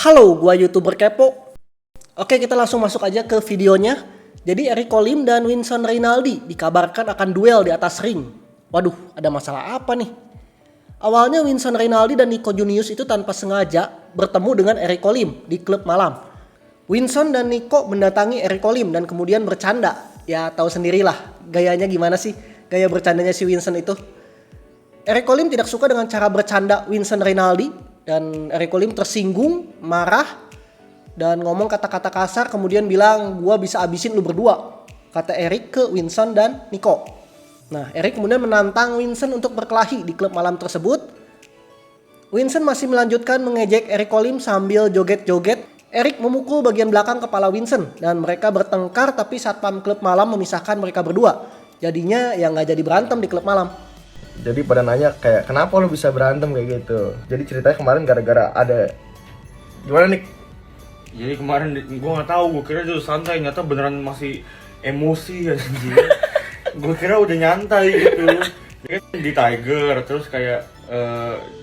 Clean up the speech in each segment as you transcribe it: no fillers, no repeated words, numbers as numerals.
Halo, gua YouTuber Kepo. Oke, kita langsung masuk aja ke videonya. Jadi Eric Colim dan Winston Rinaldi dikabarkan akan duel di atas ring. Waduh, ada masalah apa nih? Awalnya Winston Rinaldi dan Nico Junius itu tanpa sengaja bertemu dengan Eric Colim di klub malam. Winston dan Nico mendatangi Eric Colim dan kemudian bercanda. Ya tahu sendirilah gayanya gimana sih, gaya bercandanya si Winston itu. Eric Colim tidak suka dengan cara bercanda Winston Rinaldi. Dan Eric Colim tersinggung, marah, dan ngomong kata-kata kasar kemudian bilang, gua bisa abisin lu berdua. Kata Eric ke Winston dan Nico. Nah, Eric kemudian menantang Winston untuk berkelahi di klub malam tersebut. Winston masih melanjutkan mengejek Eric Colim sambil joget-joget. Eric memukul bagian belakang kepala Winston dan mereka bertengkar, tapi satpam klub malam memisahkan mereka berdua. Jadinya ya nggak jadi berantem di klub malam. Jadi pada nanya kayak kenapa lu bisa berantem kayak gitu. Jadi ceritanya kemarin gara-gara ada gimana nih? Jadi kemarin gue nggak tahu, gue kira itu santai, ternyata beneran masih emosi ya anjir. Gue kira udah nyantai gitu. Dia kan di Tiger, terus kayak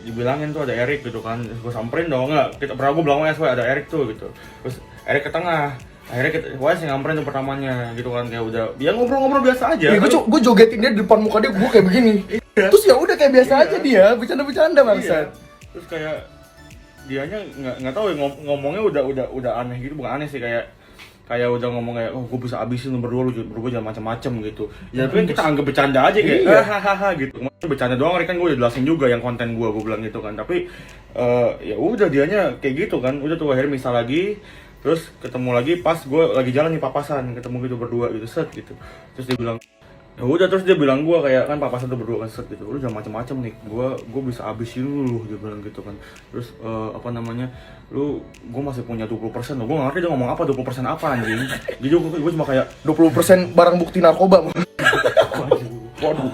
dibilangin tuh ada Eric gitu kan. Terus gue samperin dong, nggak? Pernah gue bilang ada Eric tuh gitu. Terus Eric ke tengah. Akhirnya gue sih nyamperin tuh pertamanya gitu kan, kayak udah dia ngobrol-ngobrol biasa aja. Gue jogetin dia di depan muka dia, gue kayak begini. Terus ya udah kayak biasa aja dia, bercanda-bercanda bangsa. Terus kayak dianya nggak tahu ya, ngomongnya udah aneh gitu, bukan aneh sih, kayak udah ngomong kayak gue bisa abisin lu berdua jangan macam-macam gitu. Ya tapi kan kita anggap bercanda aja kayak hahaha gitu. Kemarin bercanda doang, kan gue udah jelasin juga yang konten gue bilang gitu kan. Tapi ya udah dianya kayak gitu kan. Udah tuh akhirnya misal lagi, terus ketemu lagi pas gue lagi jalan nih papasan, ketemu gitu berdua gitu set gitu. Terus dia bilang ya udah, terus dia bilang gue kayak kan papasan tuh berdua kan set gitu, lu jangan macem-macem nih, gue bisa abisin lu, dia bilang gitu kan. Terus gue masih punya 20% loh. Gue gak ngerti dia ngomong apa, 20% apa anjing. Jadi gue cuma kayak 20% barang bukti narkoba. waduh.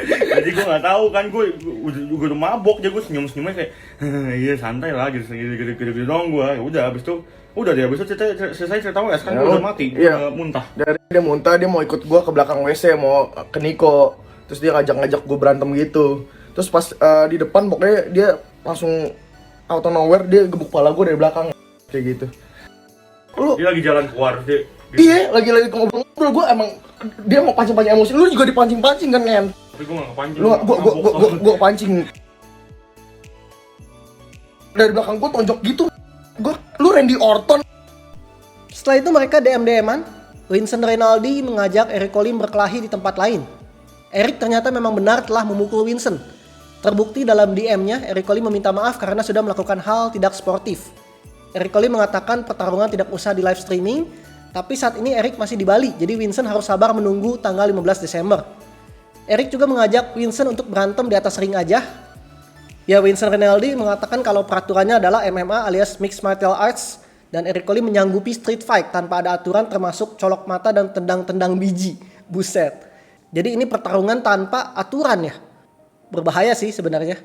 Jadi gue nggak tahu kan, gue udah mabok, jadi gue senyum-senyumnya kayak iya santai lah gitu dong gue. Ya udah habis itu selesai cerita gue, sekarang gue udah mati, iya. Muntah. Dari dia muntah, dia mau ikut gue ke belakang WC, mau ke Nico. Terus dia ngajak gue berantem gitu. Terus pas di depan pokoknya dia langsung out of nowhere, dia gebuk kepala gue dari belakang kayak gitu. Dia lagi jalan keluar dia. Iya, lagi ngobrol-ngobrol, gue emang dia mau pancing-pancing emosi, lu juga dipancing-pancing kan, Nen? Tapi gue gak kepancing. Gue pancing. Dari belakang gue tonjok gitu. Lu Randy Orton. Setelah itu mereka DM-an. Winston Rinaldi mengajak Eric Colim berkelahi di tempat lain. Eric ternyata memang benar telah memukul Winston. Terbukti dalam DM-nya, Eric Colim meminta maaf karena sudah melakukan hal tidak sportif. Eric Colim mengatakan pertarungan tidak usah di live streaming, tapi saat ini Eric masih di Bali, jadi Winston harus sabar menunggu tanggal 15 Desember. Eric juga mengajak Winston untuk berantem di atas ring aja. Ya, Winston Rinaldi mengatakan kalau peraturannya adalah MMA alias Mixed Martial Arts, dan Eric Colim menyanggupi street fight tanpa ada aturan termasuk colok mata dan tendang-tendang biji. Buset. Jadi ini pertarungan tanpa aturan ya. Berbahaya sih sebenarnya.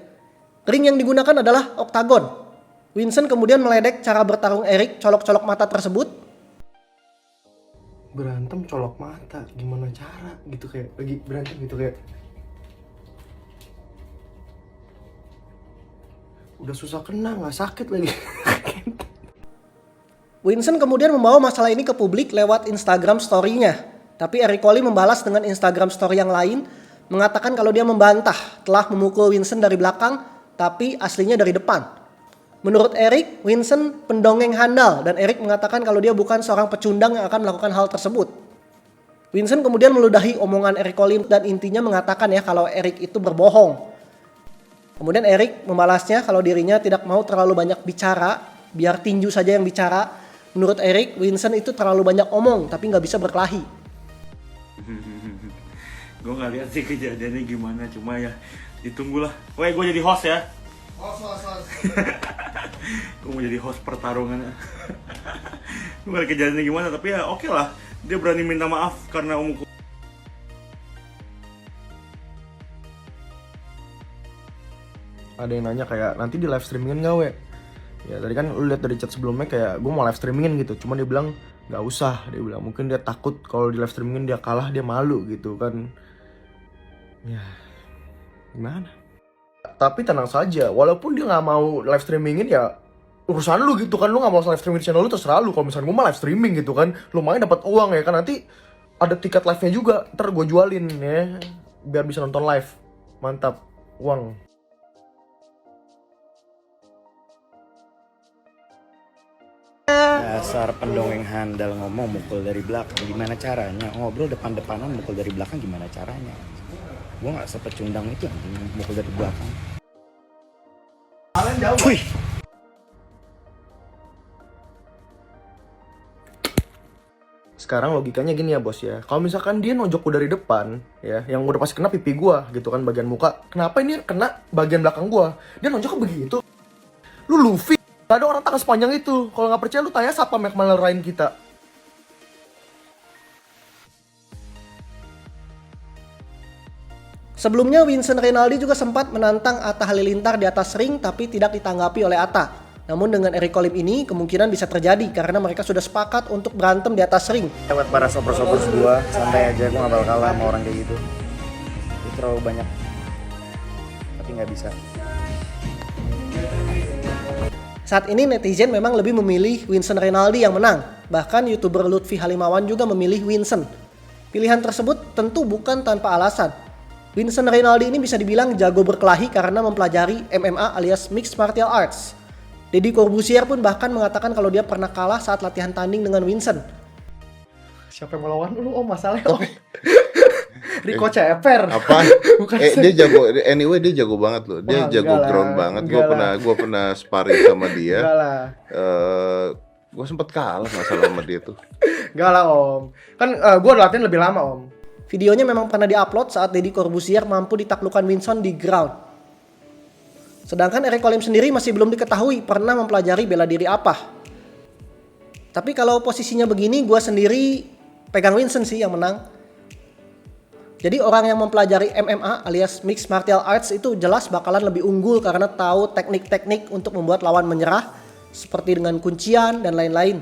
Ring yang digunakan adalah oktagon. Winston kemudian meledek cara bertarung Eric colok-colok mata tersebut. Berantem colok mata, gimana cara gitu, kayak lagi berantem gitu kayak udah susah kena, nggak sakit lagi. Winston kemudian membawa masalah ini ke publik lewat Instagram story-nya. Tapi Eric Colim membalas dengan Instagram story yang lain, mengatakan kalau dia membantah telah memukul Winston dari belakang, tapi aslinya dari depan. Menurut Eric, Winston pendongeng handal dan Eric mengatakan kalau dia bukan seorang pecundang yang akan melakukan hal tersebut. Winston kemudian meludahi omongan Eric Colim dan intinya mengatakan ya kalau Eric itu berbohong. Kemudian Eric membalasnya kalau dirinya tidak mau terlalu banyak bicara, biar tinju saja yang bicara. Menurut Eric, Winston itu terlalu banyak omong tapi nggak bisa berkelahi. Gue nggak lihat sih kejadiannya gimana, cuma ya ditunggulah. Woi, gue jadi host ya. Host. Gue mau jadi host pertarungan. Gue gak liat kejadiannya gimana, tapi ya oke lah. Dia berani minta maaf karena umur. Ada yang nanya kayak nanti di live streamingin nggak we? Ya tadi kan lu lihat dari chat sebelumnya kayak gue mau live streamingin gitu, cuma dia bilang nggak usah. Dia bilang mungkin dia takut kalau di live streamingin dia kalah, dia malu gitu kan. Ya gimana? Tapi tenang saja, walaupun dia nggak mau live streamingin ya urusan lu gitu kan. Lu nggak mau live streaming di channel lu terserah lu. Kalau misalnya gue mah live streaming gitu kan, lumayan dapat uang ya kan. Nanti ada tiket live-nya juga, ntar gue jualin ya, biar bisa nonton live. Mantap, uang. Dasar pendongeng handal ngomong mukul dari belakang, gimana caranya? Ngobrol depan-depanan mukul dari belakang gimana caranya? Gue gak sepecundang itu anjing mukul dari belakang. Kalian jauh. Wih. Sekarang logikanya gini ya bos ya, kalau misalkan dia nonjok gue dari depan ya, yang udah pasti kena pipi gue gitu kan, bagian muka, kenapa ini kena bagian belakang gue? Dia nonjok begitu. Lu Luffy, gak ada orang tangan sepanjang itu. Kalau nggak percaya lu tanya siapa yang ngelerain kita. Sebelumnya Vincent Rinaldi juga sempat menantang Atta Halilintar di atas ring tapi tidak ditanggapi oleh Atta. Namun dengan Eric Colim ini kemungkinan bisa terjadi karena mereka sudah sepakat untuk berantem di atas ring. Lewat para sopers gue, santai aja, gue gak bakal kalah sama orang kayak gitu. Itu terlalu banyak, tapi gak bisa. Saat ini netizen memang lebih memilih Vincent Rinaldi yang menang. Bahkan YouTuber Lutfi Halimawan juga memilih Vincent. Pilihan tersebut tentu bukan tanpa alasan. Vincent Rinaldi ini bisa dibilang jago berkelahi karena mempelajari MMA alias Mixed Martial Arts. Deddy Corbuzier pun bahkan mengatakan kalau dia pernah kalah saat latihan tanding dengan Vincent. Siapa yang melawan lu? Oh masalahnya om. Rico Ceper. Apa? Bukan Dia jago. Anyway dia jago banget loh. Dia Wah, jago enggak lah, ground banget. enggak Gue pernah sparring sama dia. Enggak lah. Gue sempet kalah masalah sama dia tuh. Enggak lah om. Kan gue latihan lebih lama om. Videonya memang pernah diupload saat Deddy Corbuzier mampu ditaklukkan Vincent di ground. Sedangkan Eric Colim sendiri masih belum diketahui pernah mempelajari bela diri apa. Tapi kalau posisinya begini, gue sendiri pegang Vincent sih yang menang. Jadi orang yang mempelajari MMA alias Mixed Martial Arts itu jelas bakalan lebih unggul karena tahu teknik-teknik untuk membuat lawan menyerah, seperti dengan kuncian dan lain-lain.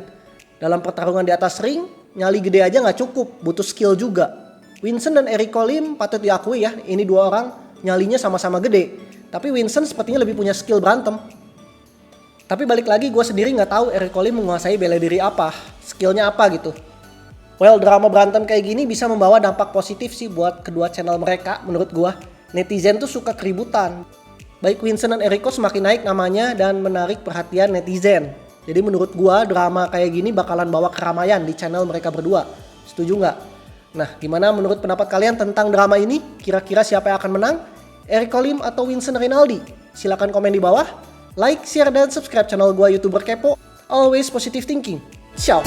Dalam pertarungan di atas ring, nyali gede aja nggak cukup, butuh skill juga. Vincent dan Eric Colim patut diakui ya, ini dua orang nyalinya sama-sama gede. Tapi Vincent sepertinya lebih punya skill berantem. Tapi balik lagi gue sendiri nggak tahu Eric Colim menguasai bela diri apa, skillnya apa gitu. Well, drama berantem kayak gini bisa membawa dampak positif sih buat kedua channel mereka menurut gue. Netizen tuh suka keributan. Baik Vincent dan Erico semakin naik namanya dan menarik perhatian netizen. Jadi menurut gue drama kayak gini bakalan bawa keramaian di channel mereka berdua. Setuju nggak? Nah, gimana menurut pendapat kalian tentang drama ini? Kira-kira siapa yang akan menang? Eric Colim atau Vincent Rinaldi? Silahkan komen di bawah. Like, share, dan subscribe channel gue YouTuber Kepo. Always positive thinking. Ciao!